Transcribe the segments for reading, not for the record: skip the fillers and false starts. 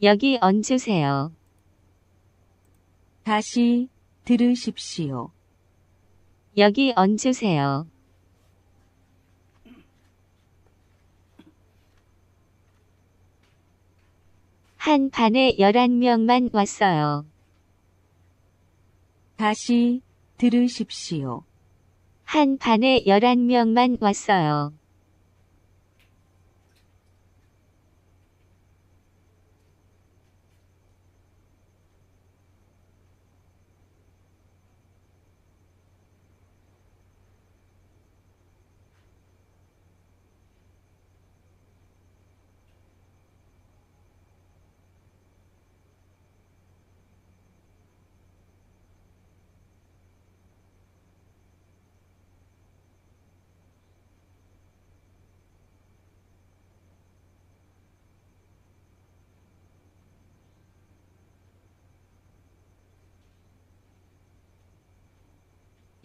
여기 얹으세요. 다시 들으십시오. 여기 얹으세요. 한 반에 11명만 왔어요. 다시 들으십시오. 한 반에 11명만 왔어요.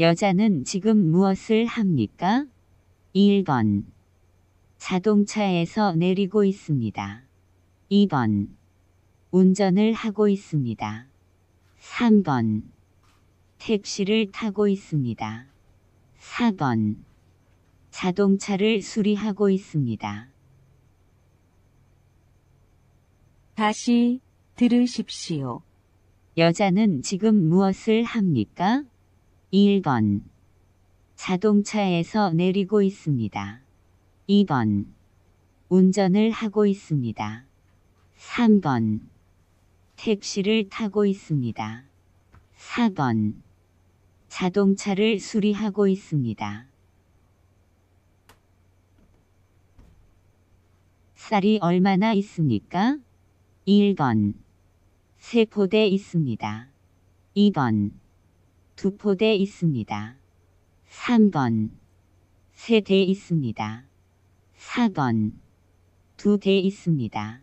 여자는 지금 무엇을 합니까? 1번. 자동차에서 내리고 있습니다. 2번. 운전을 하고 있습니다. 3번. 택시를 타고 있습니다. 4번. 자동차를 수리하고 있습니다. 다시 들으십시오. 여자는 지금 무엇을 합니까? 1번. 자동차에서 내리고 있습니다. 2번. 운전을 하고 있습니다. 3번. 택시를 타고 있습니다. 4번. 자동차를 수리하고 있습니다. 쌀이 얼마나 있습니까? 1번. 3포대 있습니다. 2번. 2포대 있습니다. 3번. 3대 있습니다. 4번. 2대 있습니다.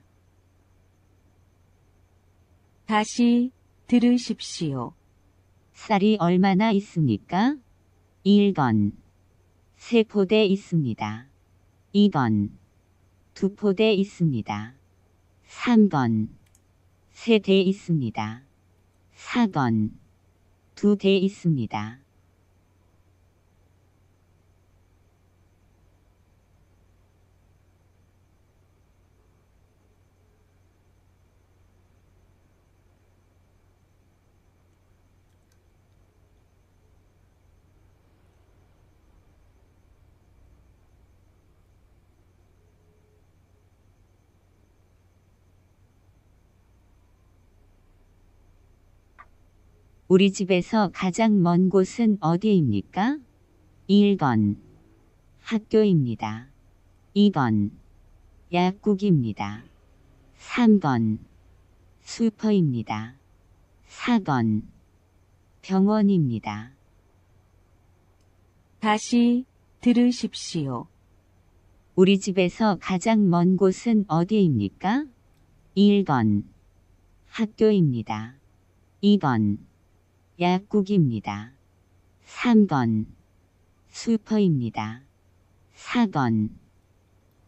다시 들으십시오. 쌀이 얼마나 있습니까? 1번. 3포대 있습니다. 2번. 2포대 있습니다. 3번. 3대 있습니다. 4번. 2대 있습니다. 우리 집에서 가장 먼 곳은 어디입니까? 1번. 학교입니다. 2번. 약국입니다. 3번. 슈퍼입니다. 4번. 병원입니다. 다시 들으십시오. 우리 집에서 가장 먼 곳은 어디입니까? 1번. 학교입니다. 2번. 약국입니다. 3번. 슈퍼입니다. 4번.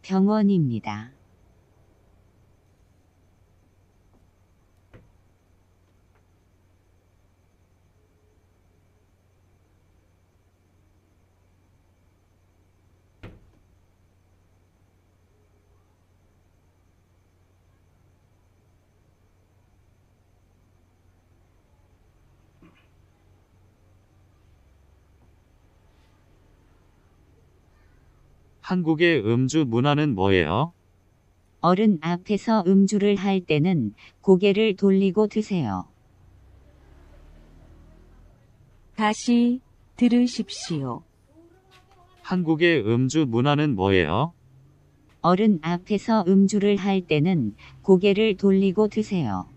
병원입니다. 한국의 음주 문화는 뭐예요? 어른 앞에서 음주를 할 때는 고개를 돌리고 드세요. 다시 들으십시오. 한국의 음주 문화는 뭐예요? 어른 앞에서 음주를 할 때는 고개를 돌리고 드세요.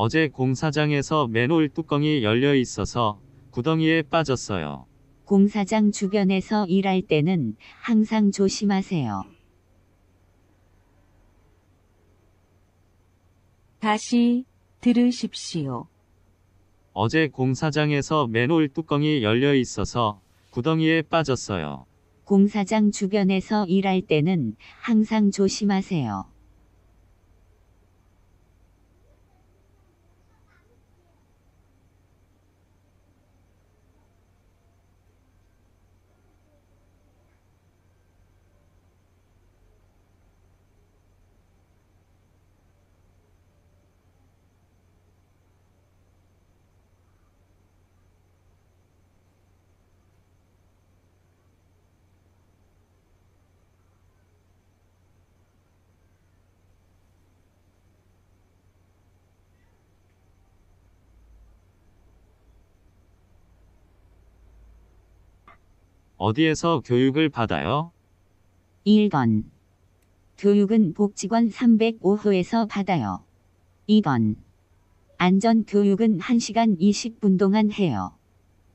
어제 공사장에서 맨홀 뚜껑이 열려 있어서 구덩이에 빠졌어요. 공사장 주변에서 일할 때는 항상 조심하세요. 다시 들으십시오. 어제 공사장에서 맨홀 뚜껑이 열려 있어서 구덩이에 빠졌어요. 공사장 주변에서 일할 때는 항상 조심하세요. 어디에서 교육을 받아요? 1번. 교육은 복지관 305호에서 받아요. 2번. 안전교육은 1시간 20분 동안 해요.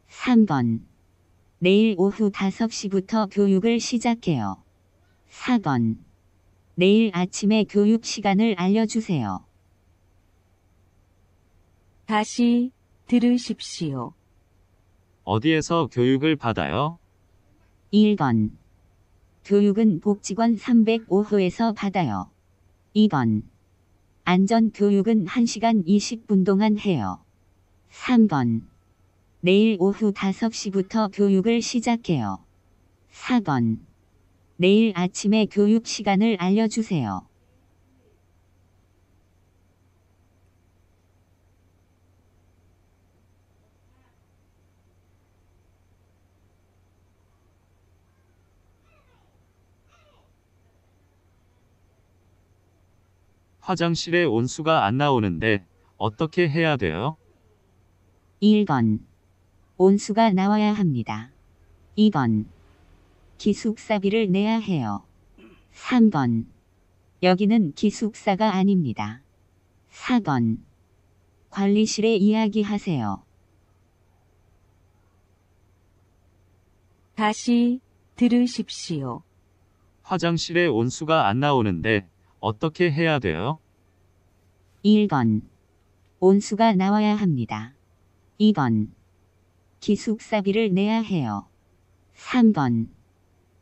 3번. 내일 오후 5시부터 교육을 시작해요. 4번. 내일 아침에 교육 시간을 알려주세요. 다시 들으십시오. 어디에서 교육을 받아요? 1번. 교육은 복지관 305호에서 받아요. 2번. 안전교육은 1시간 20분 동안 해요. 3번. 내일 오후 5시부터 교육을 시작해요. 4번. 내일 아침에 교육 시간을 알려주세요. 화장실에 온수가 안 나오는데 어떻게 해야 돼요? 1번. 온수가 나와야 합니다. 2번. 기숙사비를 내야 해요. 3번. 여기는 기숙사가 아닙니다. 4번. 관리실에 이야기하세요. 다시 들으십시오. 화장실에 온수가 안 나오는데 어떻게 해야 돼요? 1번. 온수가 나와야 합니다. 2번. 기숙사비를 내야 해요. 3번.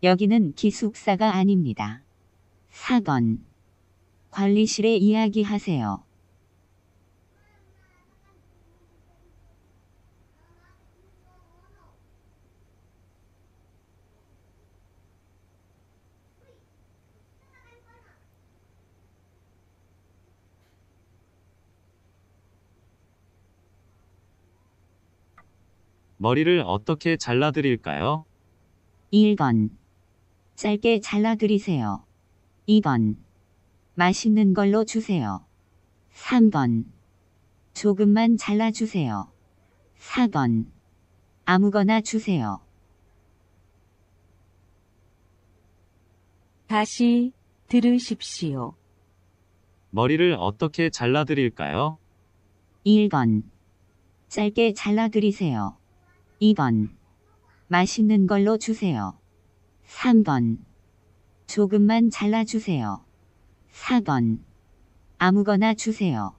여기는 기숙사가 아닙니다. 4번. 관리실에 이야기하세요. 머리를 어떻게 잘라드릴까요? 1번. 짧게 잘라드리세요. 2번. 맛있는 걸로 주세요. 3번. 조금만 잘라주세요. 4번. 아무거나 주세요. 다시 들으십시오. 머리를 어떻게 잘라드릴까요? 1번. 짧게 잘라드리세요. 2번. 맛있는 걸로 주세요. 3번. 조금만 잘라주세요. 4번. 아무거나 주세요.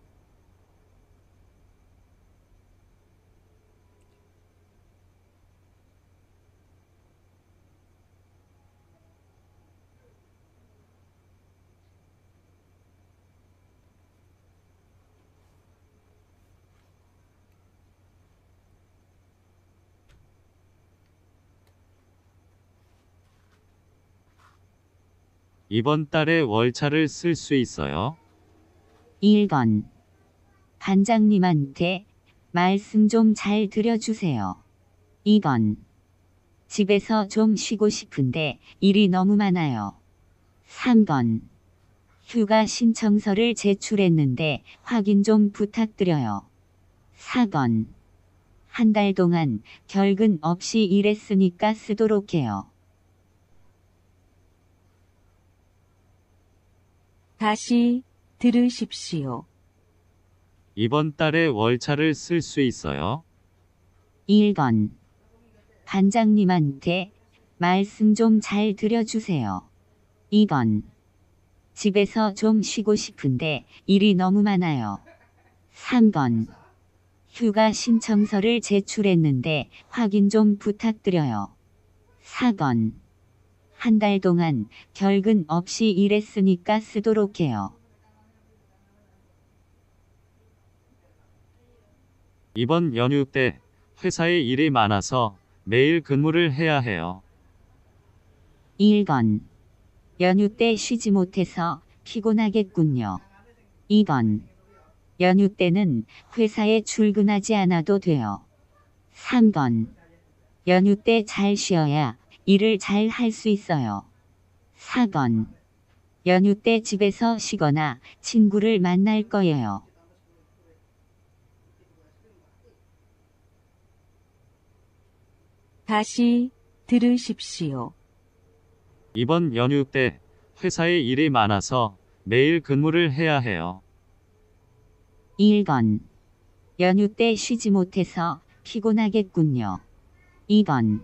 이번 달에 월차를 쓸 수 있어요? 1번. 반장님한테 말씀 좀 잘 드려주세요. 2번. 집에서 좀 쉬고 싶은데 일이 너무 많아요. 3번. 휴가 신청서를 제출했는데 확인 좀 부탁드려요. 4번. 한 달 동안 결근 없이 일했으니까 쓰도록 해요. 다시 들으십시오. 이번 달에 월차를 쓸 수 있어요? 1번. 반장님한테 말씀 좀 잘 들여주세요. 2번. 집에서 좀 쉬고 싶은데 일이 너무 많아요. 3번. 휴가 신청서를 제출했는데 확인 좀 부탁드려요. 4번. 한 달 동안 결근 없이 일했으니까 쓰도록 해요. 이번 연휴 때 회사에 일이 많아서 매일 근무를 해야 해요. 1번. 연휴 때 쉬지 못해서 피곤하겠군요. 2번. 연휴 때는 회사에 출근하지 않아도 돼요. 3번. 연휴 때 잘 쉬어야 일을 잘 할 수 있어요. 4번. 연휴 때 집에서 쉬거나 친구를 만날 거예요. 다시 들으십시오. 이번 연휴 때 회사에 일이 많아서 매일 근무를 해야 해요. 1번. 연휴 때 쉬지 못해서 피곤하겠군요. 2번.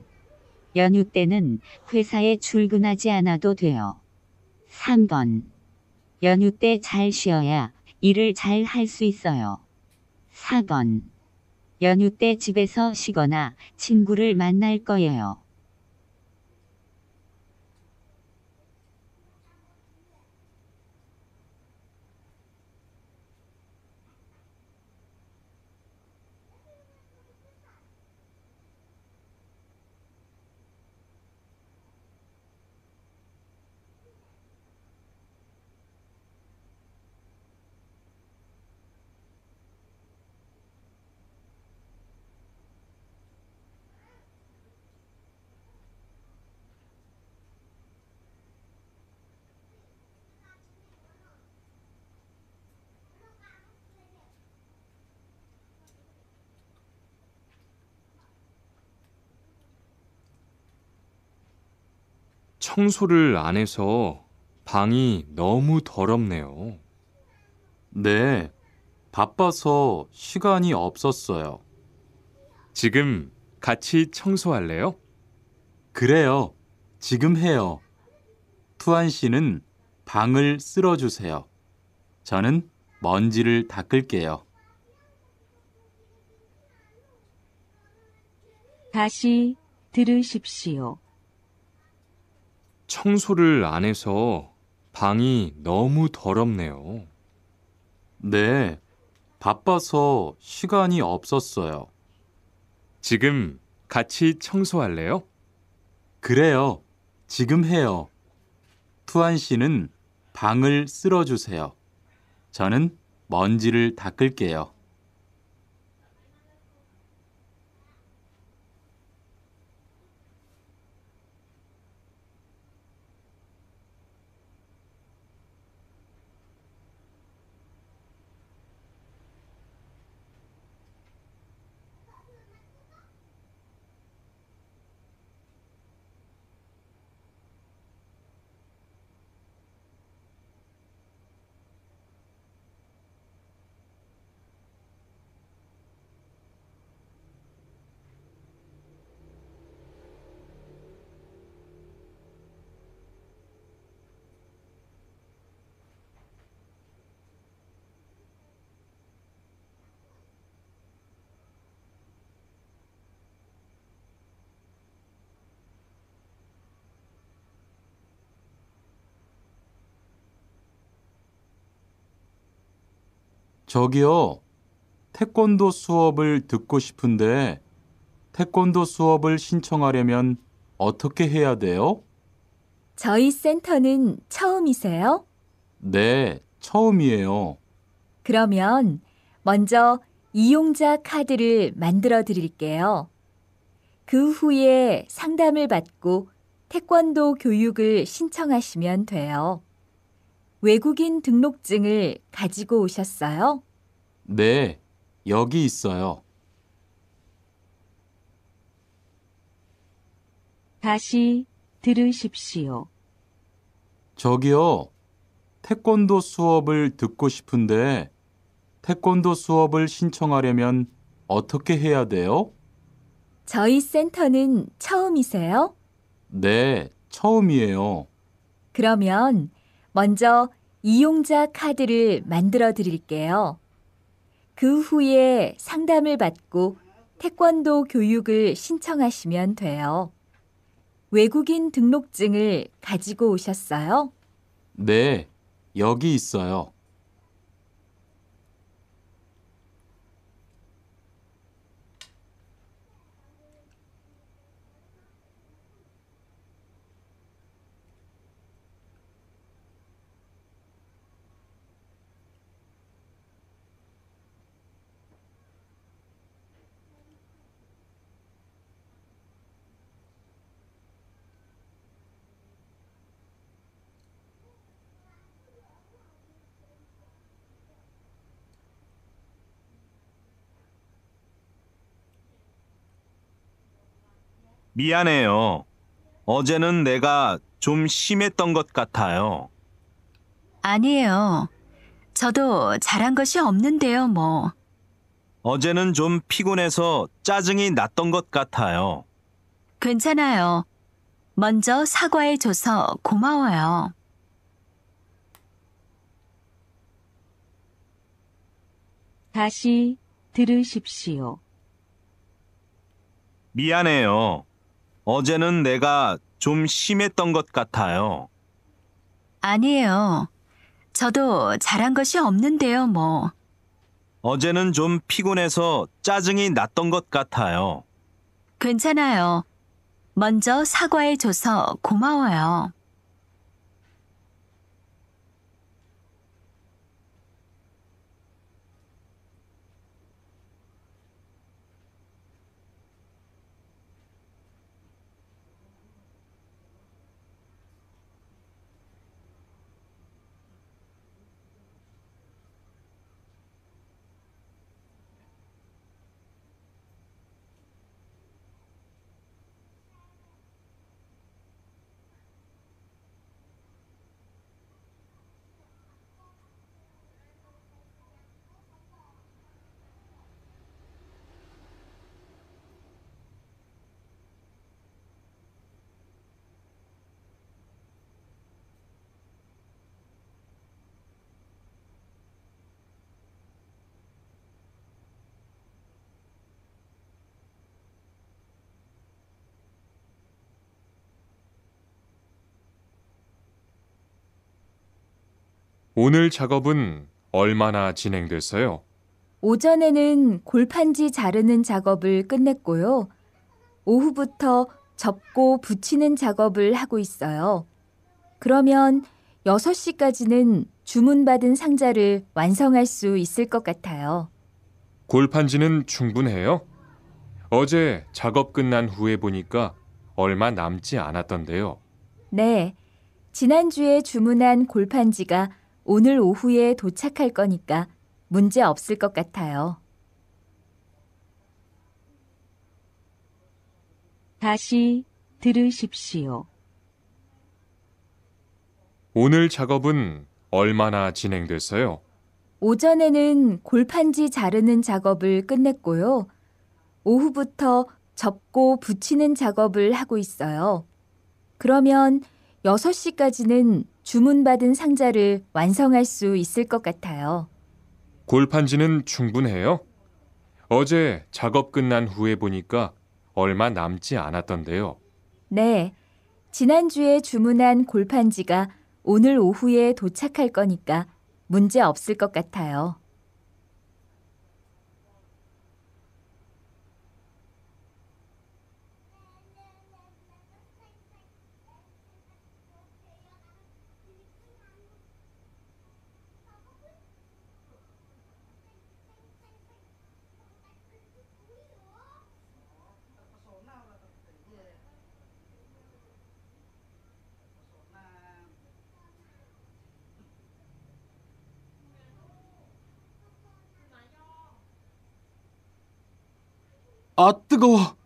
연휴 때는 회사에 출근하지 않아도 돼요. 3번. 연휴 때 잘 쉬어야 일을 잘 할 수 있어요. 4번. 연휴 때 집에서 쉬거나 친구를 만날 거예요. 청소를 안 해서 방이 너무 더럽네요. 네, 바빠서 시간이 없었어요. 지금 같이 청소할래요? 그래요, 지금 해요. 투안 씨는 방을 쓸어주세요. 저는 먼지를 닦을게요. 다시 들으십시오. 청소를 안 해서 방이 너무 더럽네요. 네, 바빠서 시간이 없었어요. 지금 같이 청소할래요? 그래요, 지금 해요. 투안 씨는 방을 쓸어주세요. 저는 먼지를 닦을게요. 저기요, 태권도 수업을 듣고 싶은데 태권도 수업을 신청하려면 어떻게 해야 돼요? 저희 센터는 처음이세요? 네, 처음이에요. 그러면 먼저 이용자 카드를 만들어 드릴게요. 그 후에 상담을 받고 태권도 교육을 신청하시면 돼요. 외국인 등록증을 가지고 오셨어요? 네, 여기 있어요. 다시 들으십시오. 저기요, 태권도 수업을 듣고 싶은데 태권도 수업을 신청하려면 어떻게 해야 돼요? 저희 센터는 처음이세요? 네, 처음이에요. 그러면 먼저 이용자 카드를 만들어 드릴게요. 그 후에 상담을 받고 태권도 교육을 신청하시면 돼요. 외국인 등록증을 가지고 오셨어요? 네, 여기 있어요. 미안해요. 어제는 내가 좀 심했던 것 같아요. 아니에요. 저도 잘한 것이 없는데요, 뭐. 어제는 좀 피곤해서 짜증이 났던 것 같아요. 괜찮아요. 먼저 사과해줘서 고마워요. 다시 들으십시오. 미안해요. 어제는 내가 좀 심했던 것 같아요. 아니에요. 저도 잘한 것이 없는데요, 뭐. 어제는 좀 피곤해서 짜증이 났던 것 같아요. 괜찮아요. 먼저 사과해줘서 고마워요. 오늘 작업은 얼마나 진행됐어요? 오전에는 골판지 자르는 작업을 끝냈고요. 오후부터 접고 붙이는 작업을 하고 있어요. 그러면 6시까지는 주문받은 상자를 완성할 수 있을 것 같아요. 골판지는 충분해요? 어제 작업 끝난 후에 보니까 얼마 남지 않았던데요. 네, 지난주에 주문한 골판지가 오늘 오후에 도착할 거니까 문제 없을 것 같아요. 다시 들으십시오. 오늘 작업은 얼마나 진행됐어요? 오전에는 골판지 자르는 작업을 끝냈고요. 오후부터 접고 붙이는 작업을 하고 있어요. 그러면 6시까지는 주문받은 상자를 완성할 수 있을 것 같아요. 골판지는 충분해요? 어제 작업 끝난 후에 보니까 얼마 남지 않았던데요. 네, 지난주에 주문한 골판지가 오늘 오후에 도착할 거니까 문제 없을 것 같아요. 아, 뜨거워.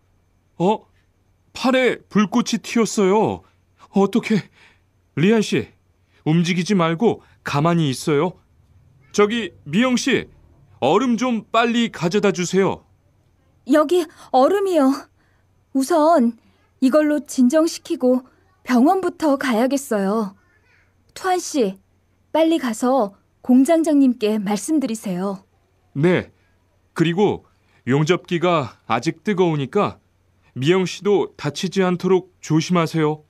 팔에 불꽃이 튀었어요. 어떡해. 리안 씨, 움직이지 말고 가만히 있어요. 저기 미영 씨, 얼음 좀 빨리 가져다 주세요. 여기 얼음이요. 우선 이걸로 진정시키고 병원부터 가야겠어요. 투한 씨, 빨리 가서 공장장님께 말씀드리세요. 네. 그리고 용접기가 아직 뜨거우니까 미영 씨도 다치지 않도록 조심하세요.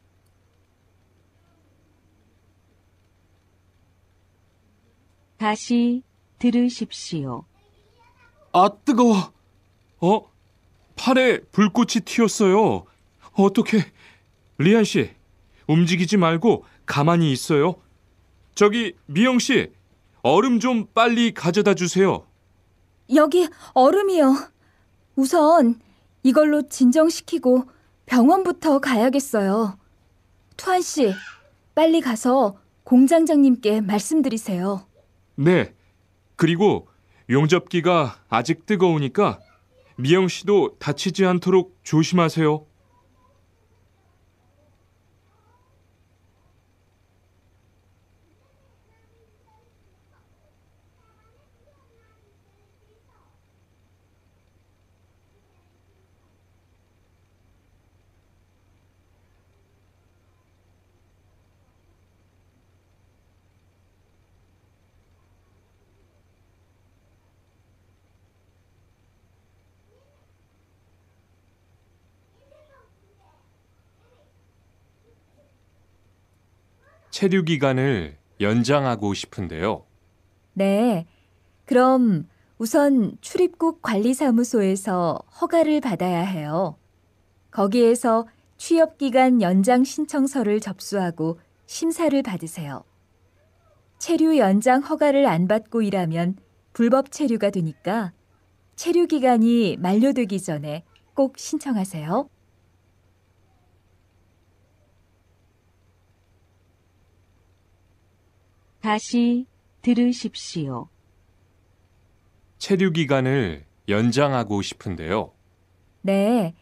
다시 들으십시오. 아, 뜨거워. 팔에 불꽃이 튀었어요. 어떻게? 리안 씨, 움직이지 말고 가만히 있어요. 저기 미영 씨, 얼음 좀 빨리 가져다 주세요. 여기 얼음이요. 우선 이걸로 진정시키고 병원부터 가야겠어요. 투한 씨, 빨리 가서 공장장님께 말씀드리세요. 네. 그리고 용접기가 아직 뜨거우니까 미영 씨도 다치지 않도록 조심하세요. 체류 기간을 연장하고 싶은데요. 네. 그럼 우선 출입국 관리사무소에서 허가를 받아야 해요. 거기에서 취업기간 연장 신청서를 접수하고 심사를 받으세요. 체류 연장 허가를 안 받고 일하면 불법 체류가 되니까 체류 기간이 만료되기 전에 꼭 신청하세요. 다시 들으십시오. 체류 기간을 연장하고 싶은데요. 네.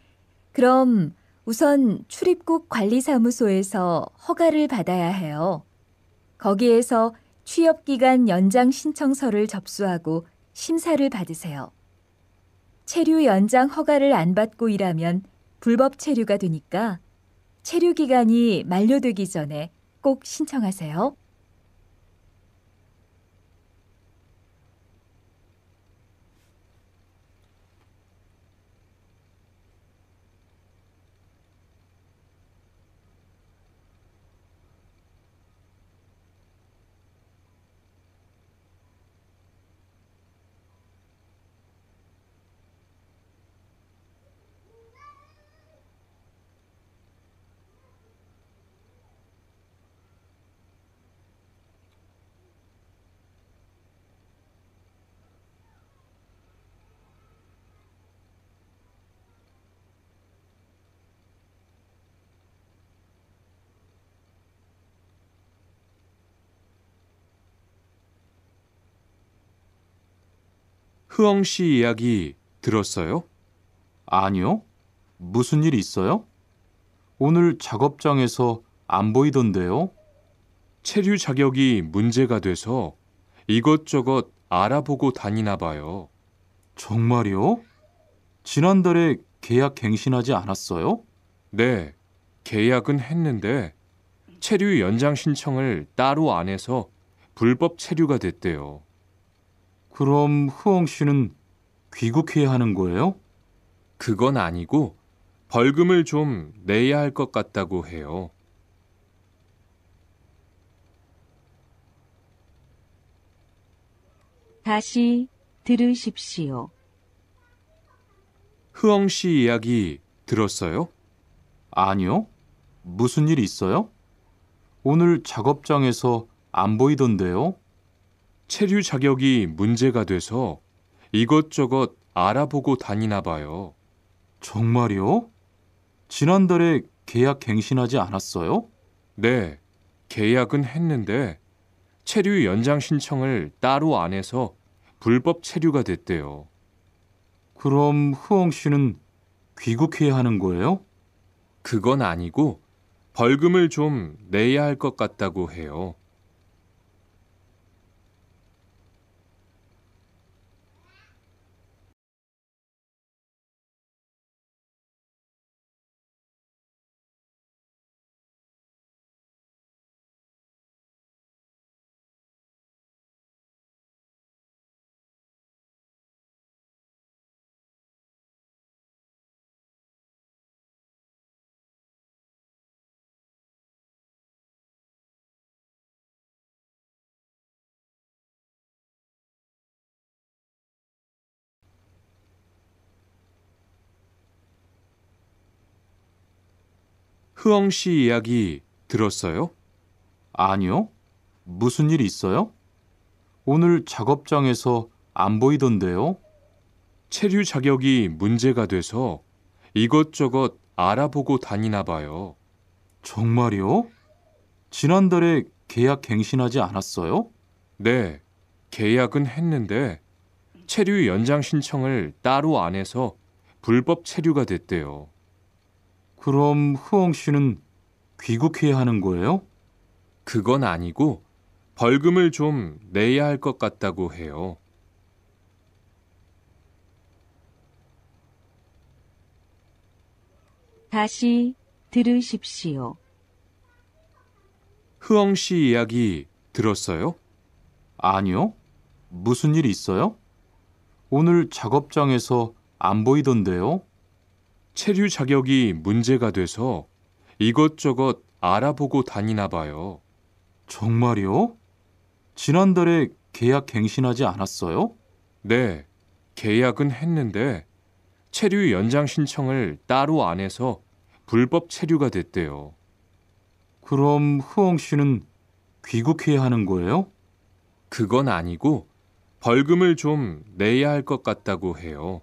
그럼 우선 출입국 관리사무소에서 허가를 받아야 해요. 거기에서 취업기간 연장 신청서를 접수하고 심사를 받으세요. 체류 연장 허가를 안 받고 일하면 불법 체류가 되니까 체류 기간이 만료되기 전에 꼭 신청하세요. 흐엉 씨 이야기 들었어요? 아니요. 무슨 일 있어요? 오늘 작업장에서 안 보이던데요. 체류 자격이 문제가 돼서 이것저것 알아보고 다니나 봐요. 정말요? 지난달에 계약 갱신하지 않았어요? 네, 계약은 했는데 체류 연장 신청을 따로 안 해서 불법 체류가 됐대요. 그럼 흐엉 씨는 귀국해야 하는 거예요? 그건 아니고 벌금을 좀 내야 할 것 같다고 해요. 다시 들으십시오. 흐엉 씨 이야기 들었어요? 아니요. 무슨 일 있어요? 오늘 작업장에서 안 보이던데요. 체류 자격이 문제가 돼서 이것저것 알아보고 다니나 봐요. 정말요? 지난달에 계약 갱신하지 않았어요? 네, 계약은 했는데 체류 연장 신청을 따로 안 해서 불법 체류가 됐대요. 그럼 흐엉 씨는 귀국해야 하는 거예요? 그건 아니고 벌금을 좀 내야 할 것 같다고 해요. 흐엉 씨 이야기 들었어요? 아니요. 무슨 일 있어요? 오늘 작업장에서 안 보이던데요. 체류 자격이 문제가 돼서 이것저것 알아보고 다니나 봐요. 정말요? 지난달에 계약 갱신하지 않았어요? 네, 계약은 했는데 체류 연장 신청을 따로 안 해서 불법 체류가 됐대요. 그럼 흐엉 씨는 귀국해야 하는 거예요? 그건 아니고 벌금을 좀 내야 할 것 같다고 해요. 다시 들으십시오. 흐엉 씨 이야기 들었어요? 아니요. 무슨 일 있어요? 오늘 작업장에서 안 보이던데요. 체류 자격이 문제가 돼서 이것저것 알아보고 다니나 봐요. 정말요? 지난달에 계약 갱신하지 않았어요? 네, 계약은 했는데 체류 연장 신청을 따로 안 해서 불법 체류가 됐대요. 그럼 흐엉 씨는 귀국해야 하는 거예요? 그건 아니고 벌금을 좀 내야 할 것 같다고 해요.